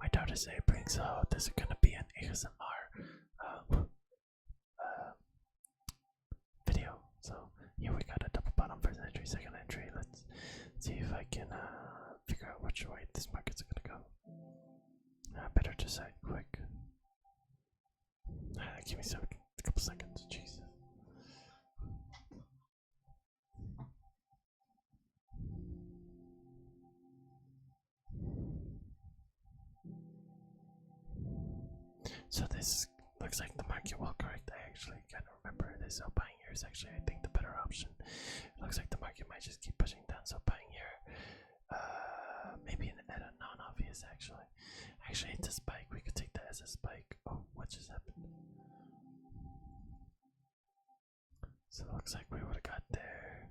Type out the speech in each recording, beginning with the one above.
my daughter say it brings out there's gonna be an ASMR video. So here we got a double bottom first entry, second entry. Let's see if I can figure out which way this market's gonna go. Better decide quick. Give me a couple seconds. Jesus. So this looks like the market will correct. I actually kind of remember this. So buying here is actually, I think, the better option. It looks like the market might just keep pushing down. So buying here, maybe at a non-obvious actually. Actually, it's a spike. We could take that as a spike. Oh, what just happened? So it looks like we would have got there.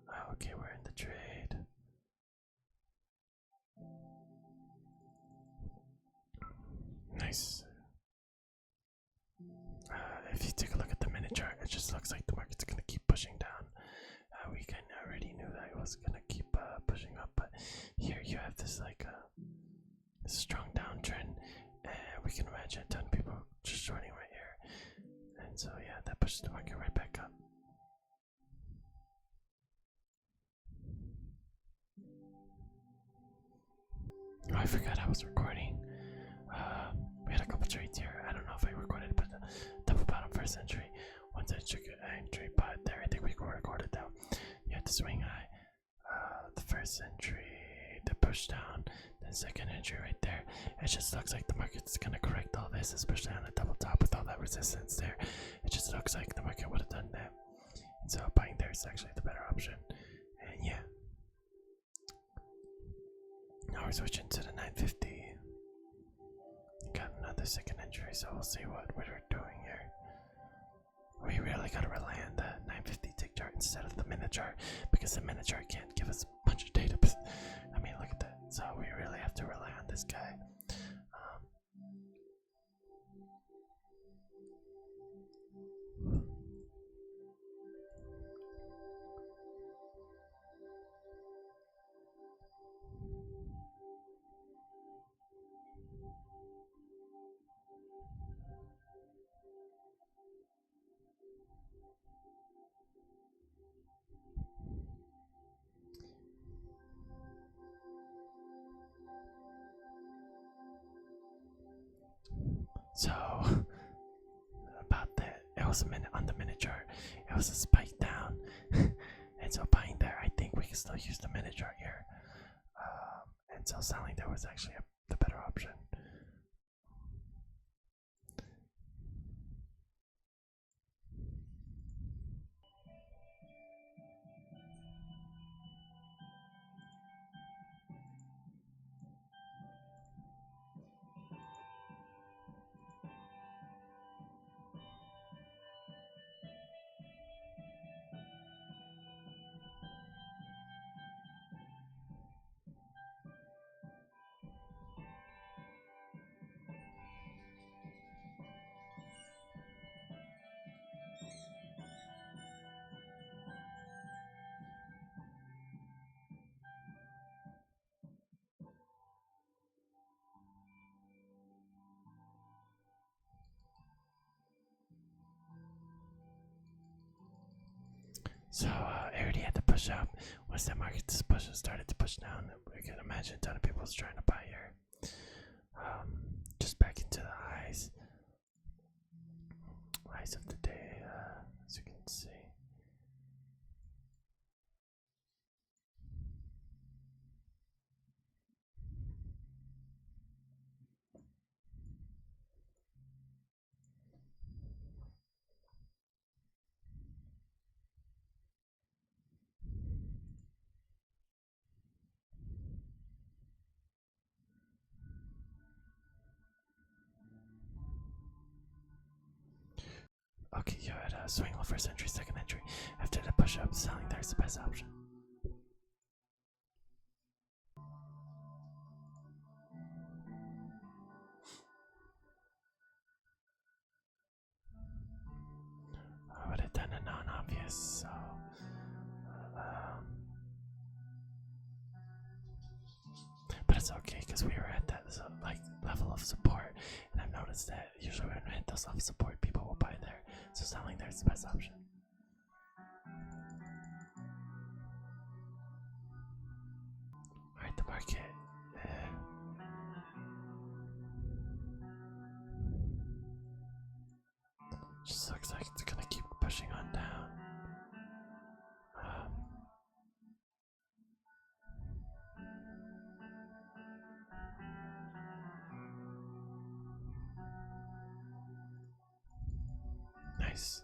Oh, okay, we're in the trade. Nice. If you take a look at the minute chart, it just looks like the market's gonna keep pushing down. We kind of already knew that it was gonna keep pushing up, but here you have this like strong downtrend, and we can imagine a ton of people just joining right here, and so yeah, that pushes the market right back up. Oh, I forgot I was recording. We had a couple trades here. I don't know if I recorded, but double bottom first entry, one entry, but there I think we recorded that. You had the swing high, the first entry, the push down, then second entry right there. It just looks like the market's gonna correct all this, especially on the double top with all that resistance there. It just looks like the market would have done that, and so buying there is actually the better option. And yeah, now we're switching to the 950. Got another second entry, so we'll see what we're doing here. We really gotta rely on the 950 tick chart instead of the minute chart, because the minute chart can't give us a bunch of data. I mean, look at that. So we really have to rely on this guy. So about that, it was a minute on the minute chart. It was a spike down, and so buying there, I think we can still use the minute chart here. And so selling there was actually the better option. So I already had to push up. Once that market started to push down, we can imagine a ton of people was trying to buy here. Just back into the highs of the day, as you can see. Okay, you had a swing low first entry, second entry. After the push up, selling there is the best option. I would have done a non-obvious, so but that's okay because we were at that like level of support, and I've noticed that usually when we hit those level of support, people will buy there. So selling there is the best option. Alright, the market. Just looks like it's gonna keep pushing on down. Nice.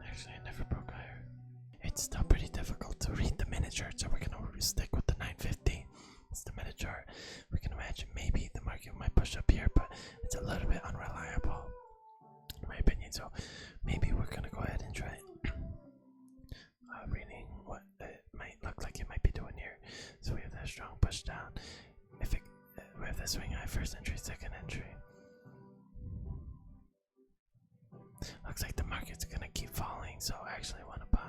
Actually, I never broke higher. It's still pretty difficult to read the minute chart, so we're gonna stick with the 950. It's the minute chart. We can imagine maybe the market might push up here, but it's a little bit unreliable, in my opinion. So maybe we're gonna go ahead and try reading what it might look like it might be doing here. So we have that strong push down. If it, we have that swing high, first entry, second entry. Looks like the market's gonna keep falling, so I actually want to buy.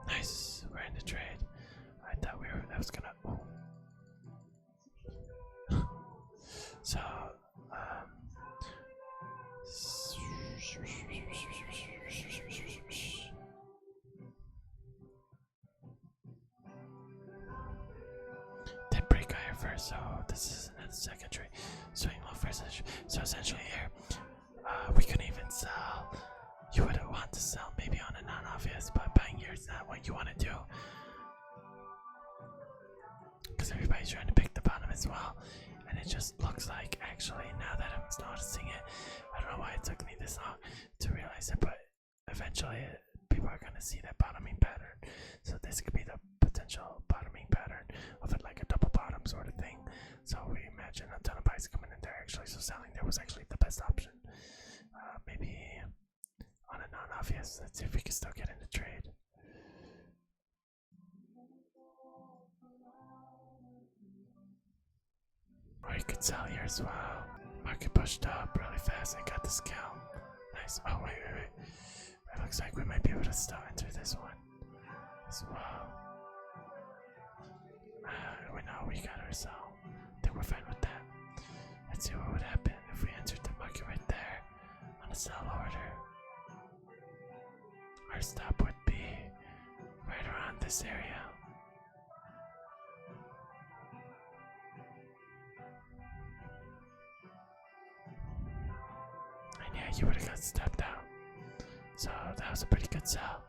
Nice, we're in the trade. I thought that was gonna. Oh. So, did break higher first, so this is another second trade. Swing low first, so essentially here, we can even sell. You would want to sell maybe on a non-obvious, but buying here is not what you want to do. Because everybody's trying to pick the bottom as well. And it just looks like, actually, now that I'm noticing it, I don't know why it took me this long to realize it, but eventually people are going to see that bottoming pattern. So this could be the potential bottoming pattern of it, like a double bottom sort of thing. So we imagine a ton of buys coming in there actually, so selling there was actually the best option. Maybe on a non-obvious, let's see if we can still get in the trade. Or you could sell here as well. Market pushed up really fast. I got the scalp. Nice. Oh, wait. It looks like we might be able to still enter this one as well. We know we got our sell. I think we're fine with that. Let's see what would happen if we entered the market right there on a sell order. Our stop would be right around this area. And yeah, you would have got stepped out. So that was a pretty good sell.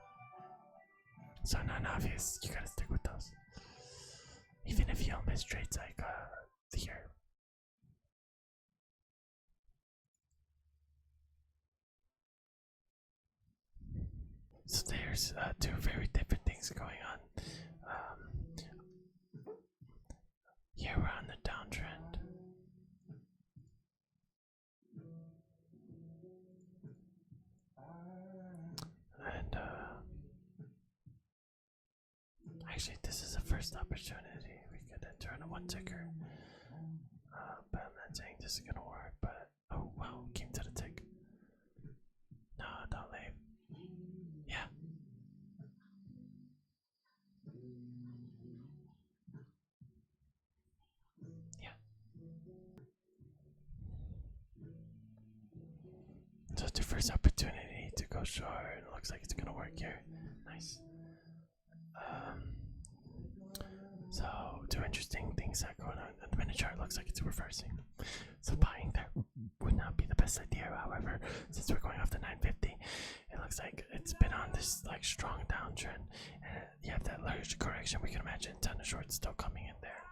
So non-obvious, you gotta stick with those. Even if you don't miss trades like here. So there's two very different things going on. Here we're on the downtrend. And actually this is the first opportunity we could enter on a one ticker. But I'm not saying this is gonna work, but oh wow, came to the tick. No, don't leave. Yeah. Yeah. So it's the first opportunity to go short. It looks like it's gonna work here. Nice. So two interesting things that going on. The minute chart looks like it's reversing. So buying there would not be the best idea. However, since we're going off the 950, it looks like it's been on this like strong downtrend, and you have that large correction. We can imagine a ton of shorts still coming in there.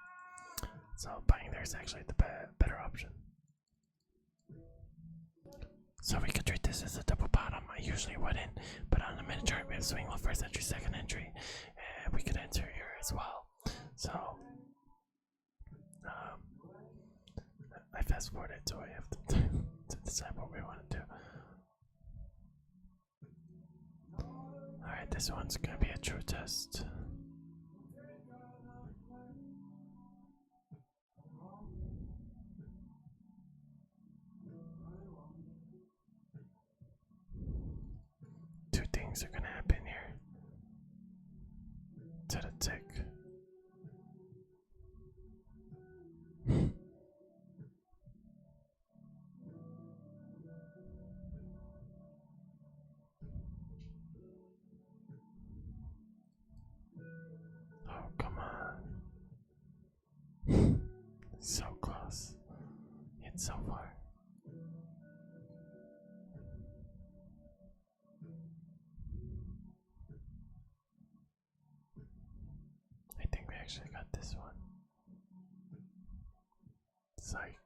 So buying there is actually the better option. So we could treat this as a double bottom. I usually wouldn't, but on the minute chart we have swing low first entry, second entry, and we could enter here as well. So I fast forwarded, so I have to decide what we want to do. Alright, this one's gonna be a true test. Two things are gonna happen here. To the tick. Oh, come on. So close. It's so far. I think we actually got this one. Psych.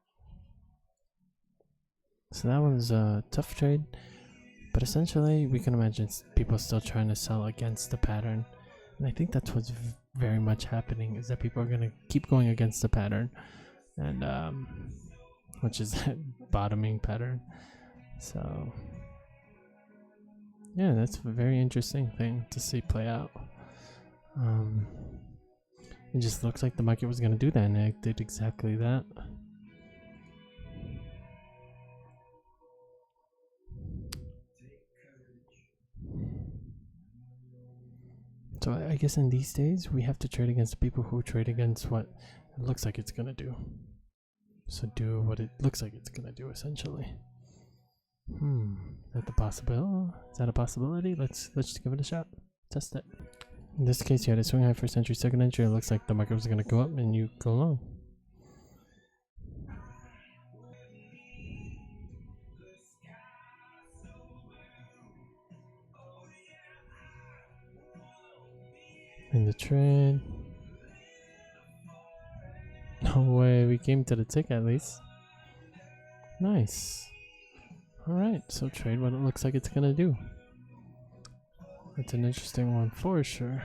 So that was a tough trade, but essentially we can imagine people still trying to sell against the pattern, and I think that's what's very much happening, is that people are going to keep going against the pattern, and which is that bottoming pattern. So yeah, that's a very interesting thing to see play out. It just looks like the market was going to do that, and it did exactly that. So I guess in these days we have to trade against people who trade against what it looks like it's going to do. So do what it looks like it's going to do, essentially. Is that the possibility? Is that a possibility? Let's just give it a shot. Test it. In this case, you had a swing high first entry, second entry. It looks like the market was going to go up, and you go long. In the trade. No way, we came to the tick at least. Nice. Alright, so trade what it looks like it's gonna do. That's an interesting one for sure.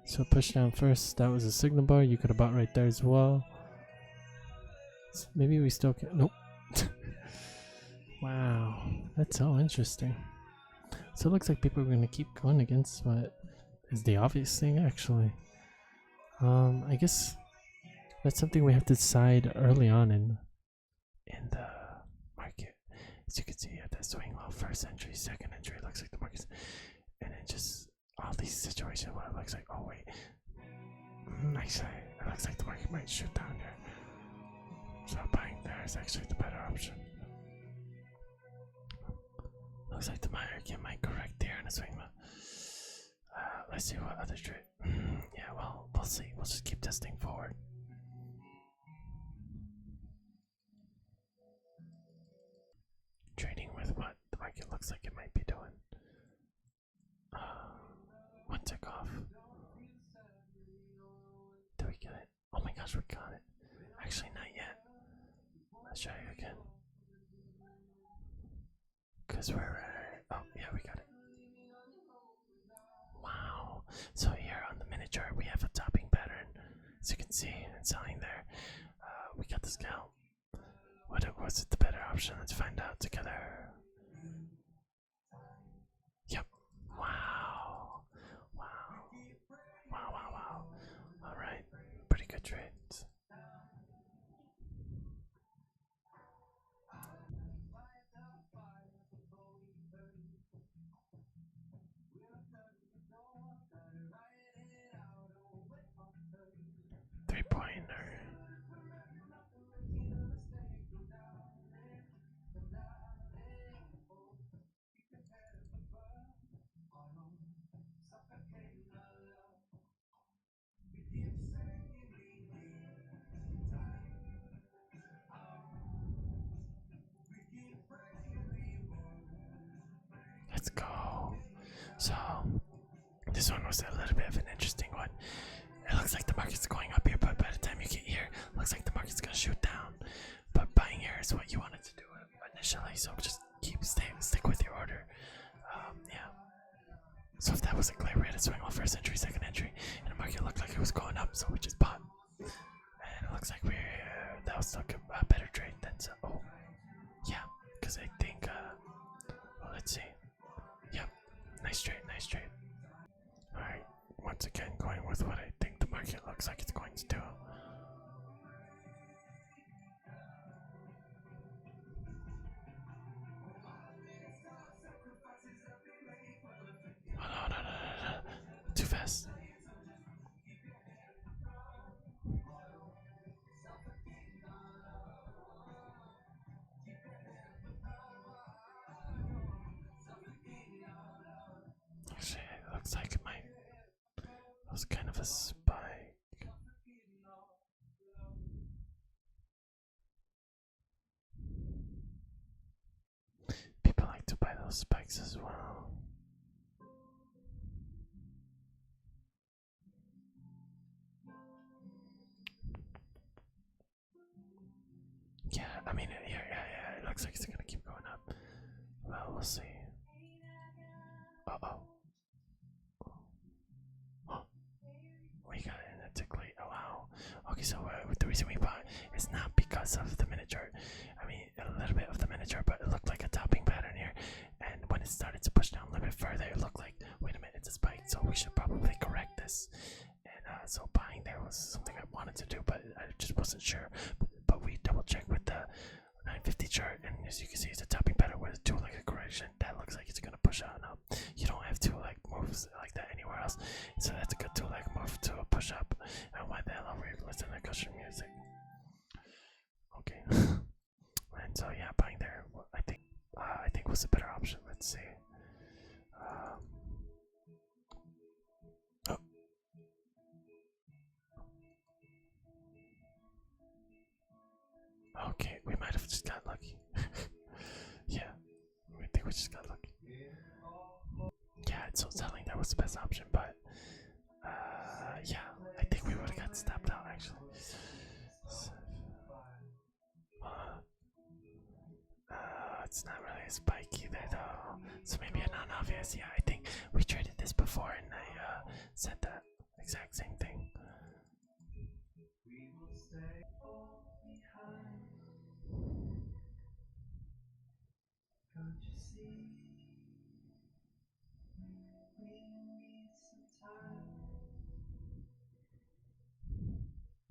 So push down first, that was a signal bar. You could have bought right there as well. So maybe we still can. Nope. Wow, that's so interesting. So it looks like people are gonna keep going against what is the obvious thing, actually. I guess that's something we have to decide early on in the market. As you can see, at the swing low, first entry, second entry, it looks like the market's, and then just all these situations where it looks like, oh wait, actually, it looks like the market might shoot down here. So buying there is actually the better option. Looks like the market might correct here in a swing low. Let's see what other trade. Yeah, well, we'll see. We'll just keep testing forward. Trading with what the market looks like it might be doing. One tick off. Did we get it? Oh my gosh, we got it. Actually, not yet. Let's try it again. Because we're. Oh, yeah, we got it. Wow. So here on the minute chart, we have a topping pattern. As you can see, and selling there. We got the scalp. What was it the better option? Let's find out together. Yep. Wow. Wow. Wow, wow, wow. Alright. Pretty good trades. Three-pointer. Let's go. So, this one was a little bit of an interesting one. It looks like the market's going up here, but by the time you get here, it looks like the market's gonna shoot down. But buying here is what you wanted to do initially, so just stick with your order. Yeah. So if that wasn't clear, we had to swing on first entry, second entry, and the market looked like it was going up, so we just bought. And it looks like that was like a better trade than so. Oh, yeah, because it was kind of a spike. People like to buy those spikes as well. Yeah, I mean, yeah. It looks like it's gonna keep going up. Well, we'll see. Uh oh. Huh. We got it in a tick late. Oh wow. Okay, so the reason we bought is not because of the miniature. I mean, a little bit of the miniature, but it looked like a topping pattern here. And when it started to push down a little bit further, it looked like, wait a minute, it's a spike. So we should probably correct this. And so buying there was something I wanted to do, but I just wasn't sure. But we double checked with the 950 chart, and as you can see, it's a topping pattern with two like a correction. That looks like it's gonna push on up. You don't have two like moves like that anywhere else, so that's a good two leg move to push up. And why the hell are we listening to cushion music? Okay, and so yeah, buying there, I think was a better option. Let's see. Um, oh, okay, we might have just got lucky. Yeah, I think we just got lucky. Yeah, it's so telling that was the best option, but yeah, I think we would have got stopped out actually. Uh, it's not really a spike either though, so maybe a non-obvious. Yeah, I think we traded this before and I said that exact same thing.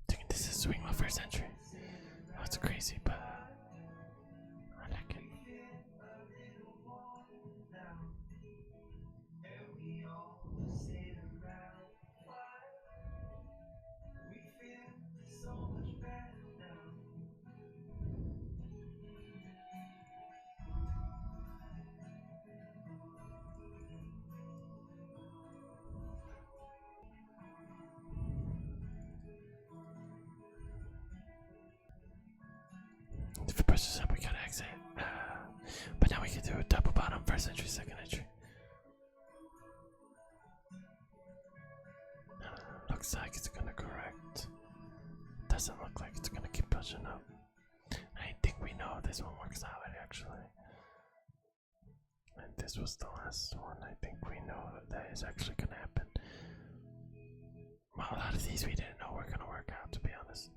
Thinking this is swing my first entry. Oh, it's crazy, but I like it. If it pushes up, we gotta exit. But now we can do a double bottom, first entry, second entry. Looks like it's gonna correct. Doesn't look like it's gonna keep pushing up. I think we know this one works out actually. And this was the last one. I think we know that is actually gonna happen. Well, a lot of these we didn't know were gonna work out, to be honest.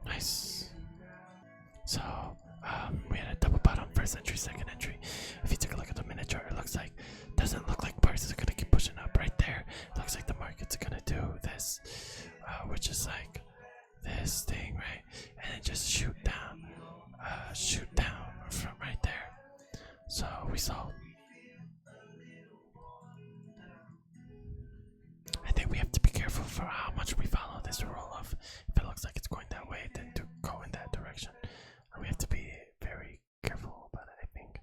Nice. So, we had a double bottom, first entry, second entry. If you take a look at the minute chart, it looks like, doesn't look like prices are gonna keep pushing up right there. Looks like the market's gonna do this, which is like this thing, right? And then just shoot down from right there. So we saw. I think we have to be careful for how much we follow this rule of if it looks like it's going that way, then to go in that direction. And we have to be very careful about it, I think.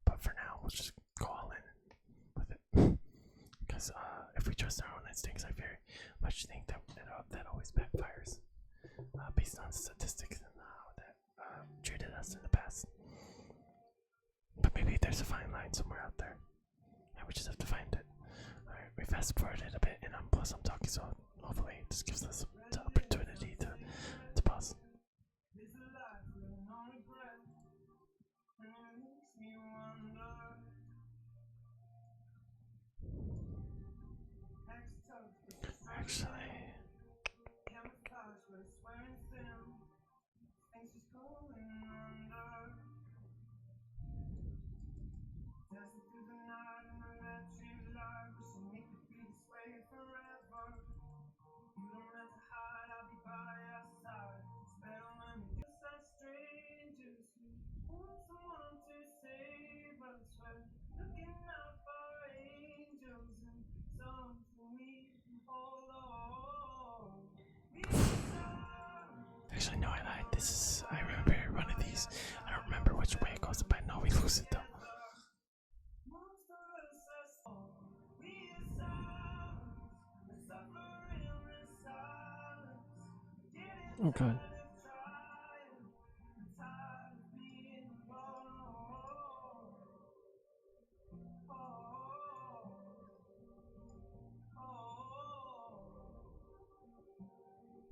But for now, we'll just go all in with it. Because if we trust our own instincts, I very much think that that always backfires based on statistics and how that treated us in the past. But maybe there's a fine line somewhere out there, and we just have to find it. Alright, we fast forwarded a bit, and plus I'm talking, so hopefully this gives us the opportunity to pause. Actually, no, I lied. I ways. I don't remember which way it goes, but I know we lose it though. Oh god.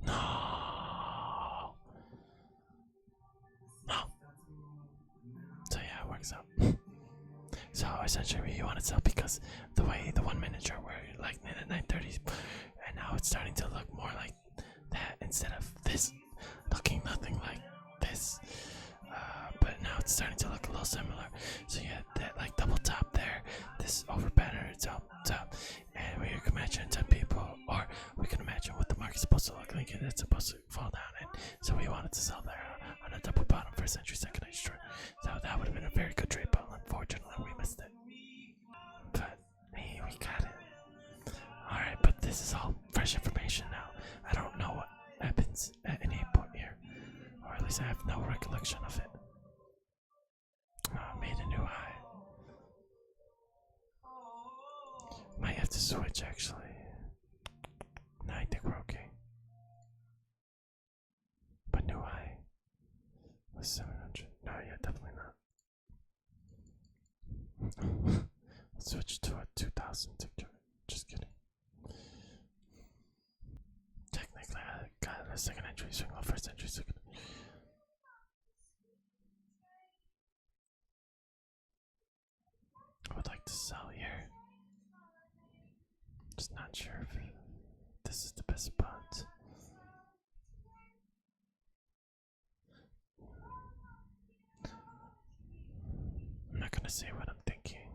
No. No. So yeah, it works out. So essentially we want to sell because the way the 1 minute chart were like in the 930s, and now it's starting to look more like that instead of this looking nothing like this. But now it's starting to look a little similar. So you had that like double top there, this over pattern, top, and we can imagine 10 people, or we can imagine what the market's supposed to look like, and it's supposed to fall down. And so we wanted to sell there on a double bottom first entry, second entry short. So that would have been a very good trade, but unfortunately we missed it. But hey, we got it. Alright, but this is all fresh information now. I don't know what happens at any point here, or at least I have no recollection of it. Made a new high. Might have to switch actually. No, I think we're okay. But new high was 700. No, yeah, definitely not. Let's switch to a 2000 TikTok. Just kidding. Technically, I got a second entry, swing on first entry, second. I would like to sell here. Just not sure if this is the best spot. I'm not gonna say what I'm thinking,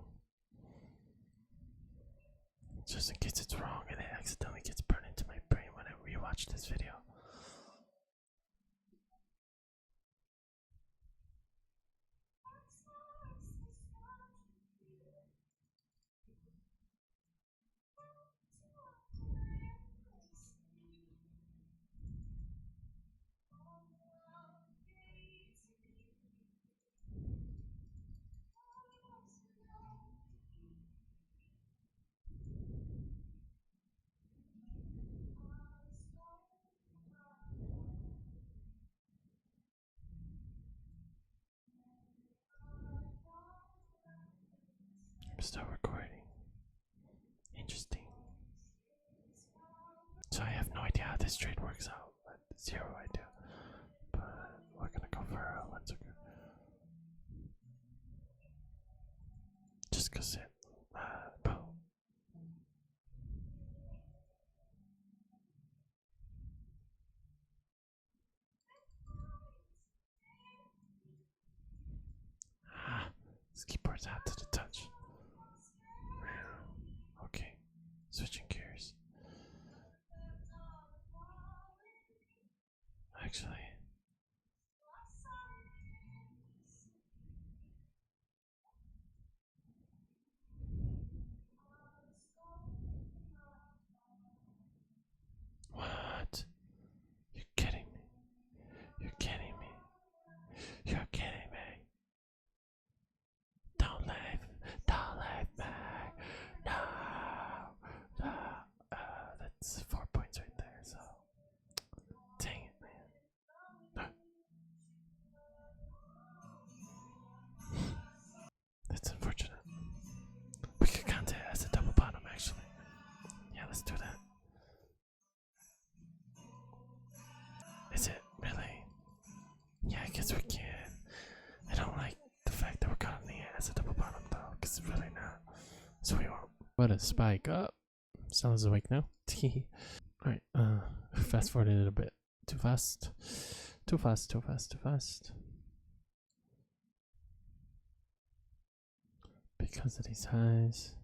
just in case it's wrong and it accidentally gets burned into my brain when I rewatch this video. I'm still recording. Interesting. So I have no idea how this trade works out. Zero idea. But we're gonna go for a 1 second. Just cause it boom. This keyboard's hot to the touch. Okay, switching gears. Actually, what? You're kidding me. You're kidding me. You're kidding me. Don't leave. Don't leave me. No. No. That's 4 points right there, so. Dang it, man. That's unfortunate. We could count it as a double bottom, actually. Yeah, let's do that. Is it really? Yeah, I guess we can. I don't like the fact that we're counting it as a double bottom, though, because it's really not. So we won't. What a spike up. Sounds awake now. Alright, fast forwarding it a bit. Too fast. Too fast, too fast, too fast. Because of these highs.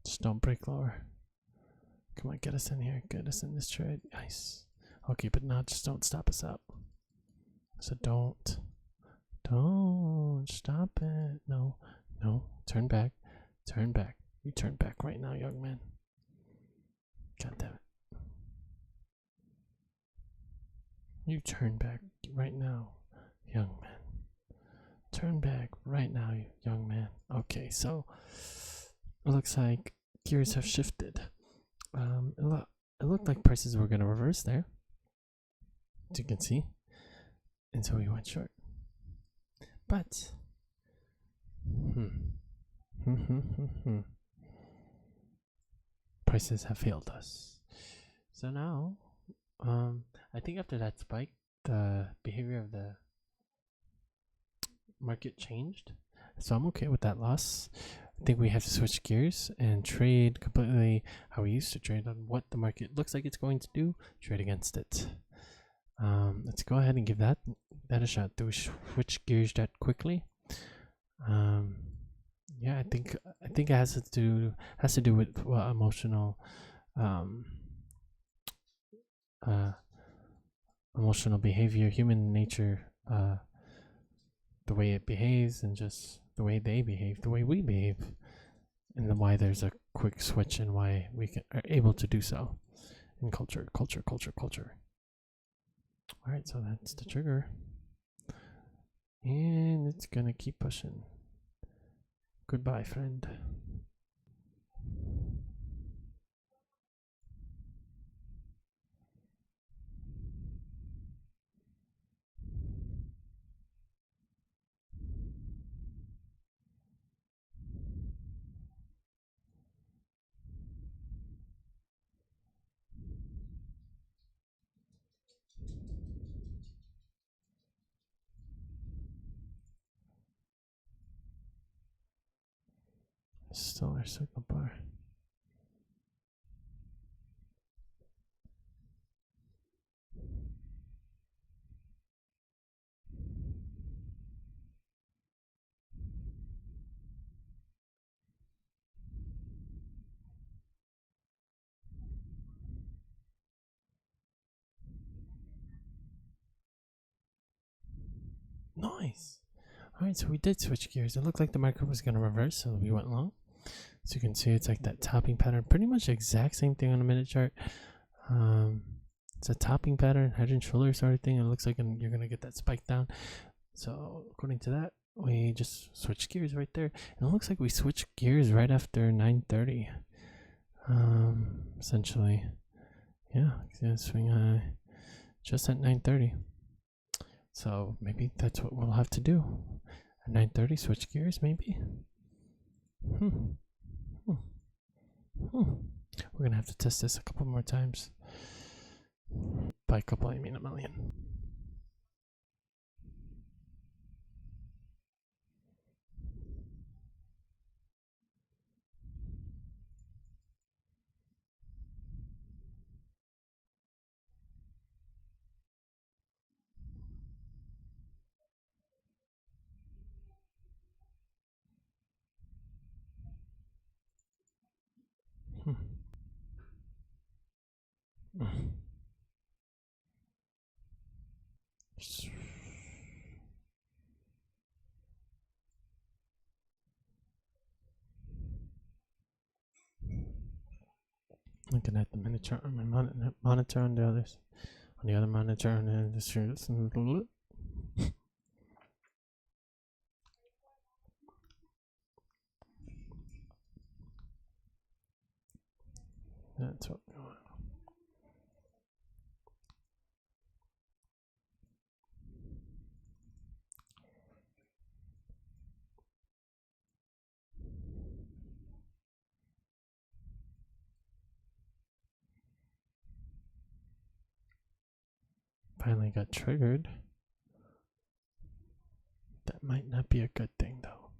Just don't break lower. Come on, get us in here. Get us in this trade. Nice. Okay, but now just don't stop us up. So don't stop it. No, turn back. Turn back. You turn back right now, young man. God damn it. You turn back right now, young man. Turn back right now, young man. Okay, so it looks like gears have shifted. It looked like prices were going to reverse there, as you can see, and so we went short. But prices have failed us. So now, I think after that spike, the behavior of the market changed. So I'm okay with that loss. I think we have to switch gears and trade completely how we used to trade on what the market looks like it's going to do, trade against it. Let's go ahead and give that a shot. Do we switch gears that quickly? Yeah, I think it has to do with emotional behavior, human nature, the way it behaves, and just the way they behave, the way we behave, and then why there's a quick switch and why we are able to do so in culture. All right, so that's the trigger, and it's gonna keep pushing. Goodbye, friend. Still our signal bar. Nice. All right, so we did switch gears. It looked like the market was going to reverse, so we went long. So you can see it's like that topping pattern, pretty much the exact same thing on a minute chart. It's a topping pattern, head and shoulder sort of thing. It looks like you're going to get that spike down. So according to that, we just switched gears right there. And it looks like we switched gears right after 9:30. Essentially, yeah, swing high just at 9:30. So maybe that's what we'll have to do. At 9:30, switch gears, maybe. We're gonna have to test this a couple more times. By a couple, I mean a million. Looking at the minute chart on my monitor on the other monitor, and this that's what we want. Finally got triggered. That might not be a good thing though.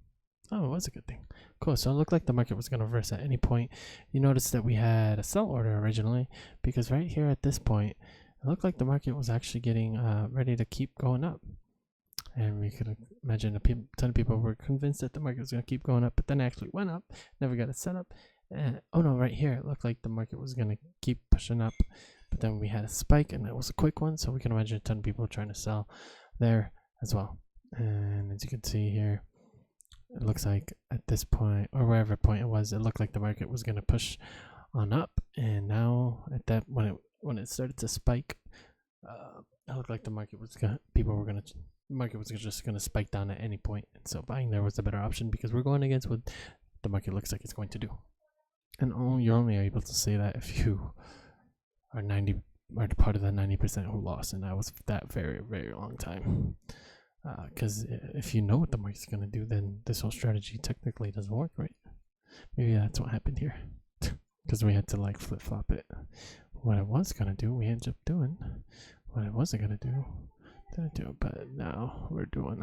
Oh, it was a good thing. Cool. So it looked like the market was going to reverse at any point. You notice that we had a sell order originally, because right here at this point, it looked like the market was actually getting ready to keep going up. And we could imagine ton of people were convinced that the market was going to keep going up, but then it actually went up, never got it set up, Oh no, right here it looked like the market was gonna keep pushing up, but then we had a spike and it was a quick one, so we can imagine a ton of people trying to sell there as well. And as you can see here, it looks like at this point, or wherever point it was, it looked like the market was gonna push on up, and now at that when it started to spike, it looked like the market was gonna just gonna spike down at any point, and so buying there was the better option because we're going against what the market looks like it's going to do. And you're only able to say that if you are part of the 90% who lost, and that was that very, very long time. Because if you know what the market's gonna do, then this whole strategy technically doesn't work, right? Maybe that's what happened here, because we had to like flip flop it. What I was gonna do, we ended up doing. What I wasn't gonna do, didn't do. But now we're doing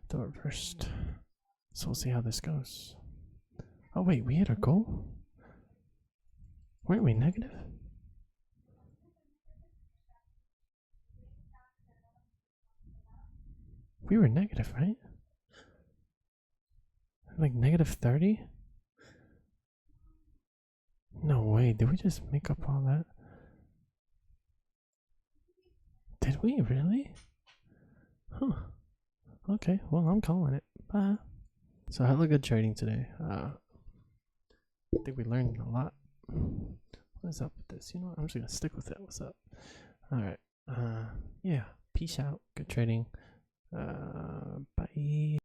the reversed. So we'll see how this goes. Oh wait, we hit our goal. Weren't we negative? We were negative, right? Like negative 30? No way, did we just make up all that? Did we really? Huh. Okay, well, I'm calling it. Bye. So, hella good trading today. I think we learned a lot. What is up with this? You know what? I'm just gonna stick with it. What's up? Alright. Yeah. Peace out. Good trading. Bye.